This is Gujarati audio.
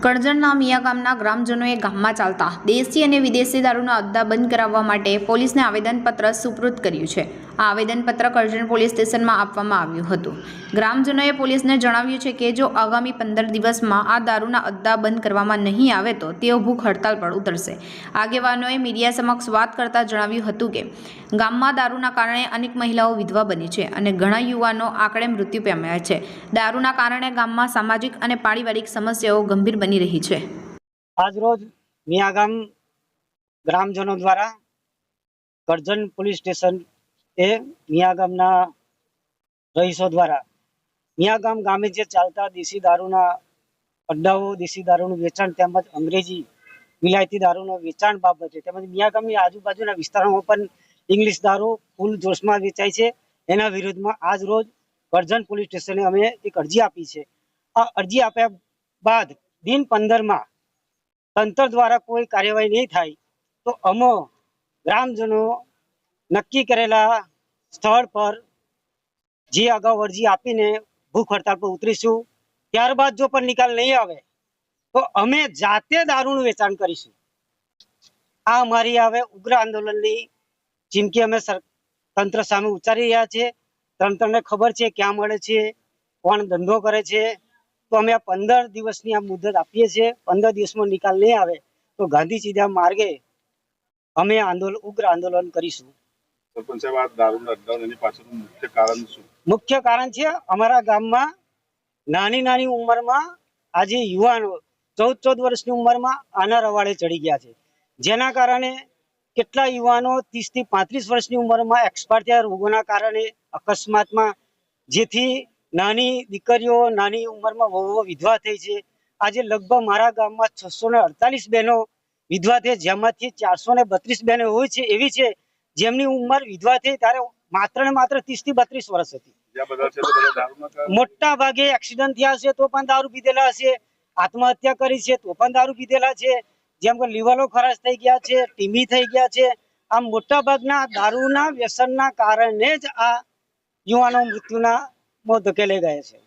કરજણના મિયા ગામના ગ્રામજનોએ ગામમાં ચાલતા દેશી અને વિદેશી દારૂના અડ્ડા બંધ કરાવવા માટે પોલીસને આવેદનપત્ર સુપૃત કર્યું છે. આ આવેદનપત્ર કરજણ પોલીસ સ્ટેશનમાં આપવામાં આવ્યું હતું. ગ્રામજનોએ પોલીસને જણાવ્યું છે કે જો આગામી 15 દિવસમાં આ દારૂના અડ્ડા બંધ કરવામાં નહીં આવે તો તેઓ ભૂખ હડતાલ પર ઉતરશે. આગેવાનોએ મીડિયા સમક્ષ વાત કરતા જણાવ્યું હતું કે ગામમાં દારૂના કારણે અનેક મહિલાઓ વિધવા બની છે અને ઘણા યુવાનો આંકડે મૃત્યુ પામ્યા છે. દારૂના કારણે ગામમાં સામાજિક અને પારિવારિક સમસ્યાઓ ગંભીર બની રહી છે. આજ રોજ મિયા ગામ ગ્રામજનો દ્વારા કરજણ પોલીસ સ્ટેશન એ મિયા ગામના રહીશો દ્વારા મિયા ગામ ગામે જે ચાલતા દેશી દારૂના અડ્ડાઓ, દેશી દારૂનું વેચાણ તેમજ અંગ્રેજી વિલાયતી દારૂનું વેચાણ બાબતે તેમજ મિયા ગામની આજુબાજુના વિસ્તારોમાં પણ ઇંગ્લિશ દારૂ ફૂલ જોશમાં વેચાય છે. એના વિરુદ્ધમાં આજ રોજ કરજણ પોલીસ સ્ટેશને અમે એક અરજી આપી છે. આ અરજી આપ્યા બાદ દિન 15માં તંત્ર દ્વારા કોઈ કાર્યવાહી નહીં થાય તો અમે ગ્રામજનો નક્કી કરેલા સ્થળ પર જે અગાઉ અરજી આપીને ભૂખ હડતાલ પર ઉતરીશું. ત્યારબાદ જો પણ નિકાલ નહીં આવે તો અમે જાતે દારૂનું વેચાણ કરીશું. આ અમારી હવે ઉગ્ર આંદોલનની ચીમકી અમે તંત્ર સામે ઉચ્ચારી રહ્યા છીએ. તંત્રને ખબર છે ક્યાં મળે છે, કોણ ધંધો કરે છે. તો અમે આ 15 દિવસની આ મુદત આપીએ છીએ. 15 દિવસમાં નિકાલ નહીં આવે તો ગાંધી સીધા માર્ગે અમે ઉગ્ર આંદોલન કરીશું. સરપંચ સાહેબ, આ દારૂના અડ્ડાઓ એની પાછળનું મુખ્ય કારણ શું? મુખ્ય કારણ છે અમારા ગામમાં નાની ઉંમરમાં આજે યુવાનો 14 વર્ષની ઉંમરમાં આના રવાડે ચડી ગયા છે. જેના કારણે કેટલા યુવાનો 30 થી 35 વર્ષની ઉંમરમાં એક્સપાયર થયા રોગોના કારણે, અકસ્માતમાં, જેથી નાની દીકરીઓ નાની ઉંમરમાં વહુઓ વિધવા થઈ છે. આજે લગભગ મારા ગામમાં 648 બહેનો વિધવા થઈ, જેમાંથી 432 બહેનો હોય છે એવી છે જેમની ઉંમર વિધવા થઈ ત્યારે માત્ર ને માત્ર 30 થી 32 વર્ષ હતી. મોટા ભાગે એક્સિડન્ટ થયા છે તો પણ દારૂ પીધેલા હશે, આત્મહત્યા કરી છે તો પણ દારૂ પીધેલા છે, જેમ કે લીવરો ખરાશ થઈ ગયા છે, ટીબી થઈ ગયા છે. આમ મોટા ભાગના દારૂના વ્યસનના કારણે જ આ યુવાનો મૃત્યુના મોત ધકેલાઈ ગયા છે.